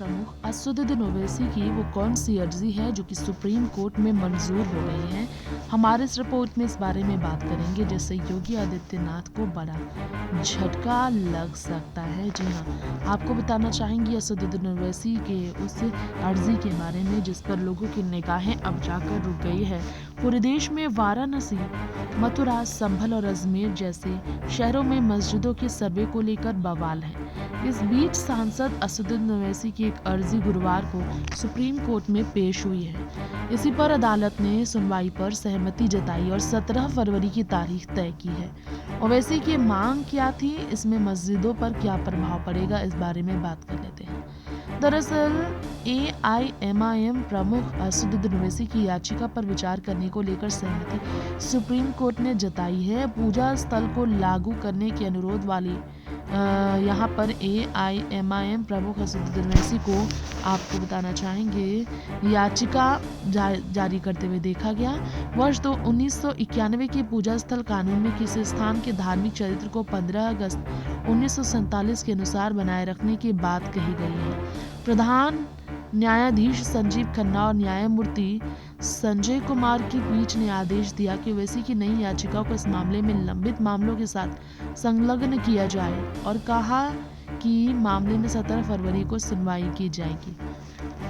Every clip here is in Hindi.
प्रमुख असदुद्दीन ओवैसी की वो कौन सी अर्जी है जो कि सुप्रीम कोर्ट में मंजूर हो गई है। हमारे इस रिपोर्ट में इस बारे में बात करेंगे, जिससे योगी आदित्यनाथ को बड़ा झटका लग सकता है। जी हाँ, आपको बताना चाहेंगे असदुद्दीन ओवैसी के उस अर्जी के बारे में जिस पर लोगों की निगाहें अब जाकर रुक गई है। पूरे देश में वाराणसी, मथुरा, संभल और अजमेर जैसे शहरों में मस्जिदों के सर्वे को लेकर बवाल है। इस बीच सांसद असदुद्दीन ओवैसी की एक अर्जी गुरुवार को सुप्रीम कोर्ट में पेश हुई है। इसी पर अदालत ने सुनवाई पर सहमति जताई और 17 फरवरी की तारीख तय की है। ओवैसी की मांग क्या थी, इसमें मस्जिदों पर क्या प्रभाव पड़ेगा, इस बारे में बात कर लेते हैं। दरअसल एआईएमआईएम प्रमुख असदुद्दीन ओवैसी की याचिका पर विचार करने को लेकर सहमति सुप्रीम कोर्ट ने जताई है। पूजा स्थल को लागू करने के अनुरोध वाली यहाँ पर एआईएमआईएम प्रमुख असदुद्दीन ओवैसी को आपको बताना चाहेंगे याचिका जारी करते हुए देखा गया। वर्ष 1991 के पूजा स्थल कानून में किसी स्थान के धार्मिक चरित्र को 15 अगस्त 1947 के अनुसार बनाए रखने की बात कही गई है। प्रधान न्यायाधीश संजीव खन्ना और न्यायमूर्ति संजय कुमार की पीठ ने आदेश दिया कि ओवैसी की नई याचिका को इस मामले में लंबित मामलों के साथ संलग्न किया जाए और कहा कि मामले में 17 फरवरी को सुनवाई की जाएगी।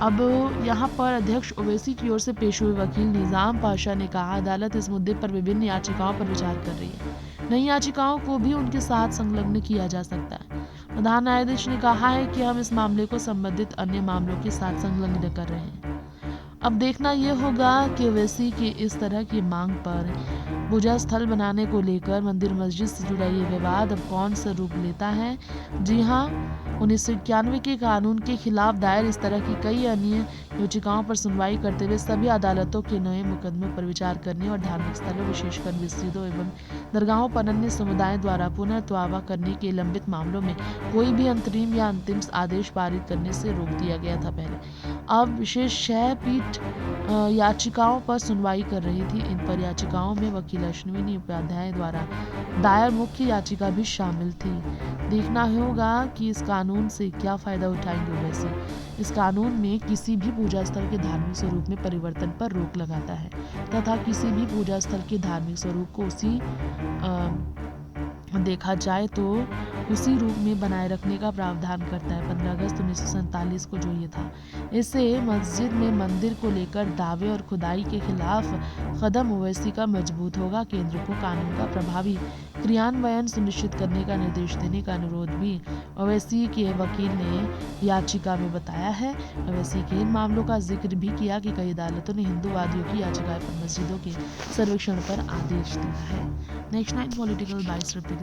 अब यहाँ पर अध्यक्ष ओवैसी की ओर से पेश हुए वकील निजाम पाशा ने कहा, अदालत इस मुद्दे पर विभिन्न याचिकाओं पर विचार कर रही है। नई याचिकाओं को भी उनके साथ संलग्न किया जा सकता है। प्रधान न्यायाधीश ने कहा है कि हम इस मामले को संबंधित अन्य मामलों के साथ संलग्न कर रहे हैं। अब देखना यह होगा कि ओवैसी की इस तरह की मांग पर पूजा स्थल बनाने को लेकर मंदिर मस्जिद से जुड़ा ये विवाद अब कौन सा रूप लेता है। जी हाँ, 1991 के कानून के खिलाफ दायर इस तरह की कई अन्य याचिकाओं पर सुनवाई करते हुए सभी अदालतों के नए मुकदमों पर विचार करने और धार्मिक स्थलों, विशेषकर मस्जिदों एवं दरगाहों पर अन्य समुदायों द्वारा पुनः तौबा करने के लंबित मामलों में कोई भी अंतरिम या अंतिम आदेश पारित करने से रोक दिया गया था पहले। अब विशेष 6 पीठ याचिकाओं पर सुनवाई कर रही थी। इन पर याचिकाओं में वकील अश्विनी उपाध्याय द्वारा दायर मुख्य याचिका भी शामिल थी। देखना होगा कि इस कानून से क्या फायदा उठाएंगे ओवैसी। इस कानून में किसी भी पूजा स्थल के धार्मिक स्वरूप में परिवर्तन पर रोक लगाता है तथा किसी भी पूजा स्थल के धार्मिक स्वरूप को देखा जाए तो उसी रूप में बनाए रखने का प्रावधान करता है। 15 अगस्त 1947 को जो ये था, इससे मस्जिद में मंदिर को लेकर दावे और खुदाई के खिलाफ कदम ओवैसी का मजबूत होगा। केंद्र को कानून का प्रभावी क्रियान्वयन सुनिश्चित करने का निर्देश देने का अनुरोध भी ओवैसी के वकील ने याचिका में बताया है। ओवैसी के इन मामलों का जिक्र भी किया कि कई अदालतों ने हिंदूवादियों की याचिकाएं पर मस्जिदों के सर्वेक्षण पर आदेश दिया है। नेक्स्ट 9 पॉलिटिकल बाइस रिपोर्ट।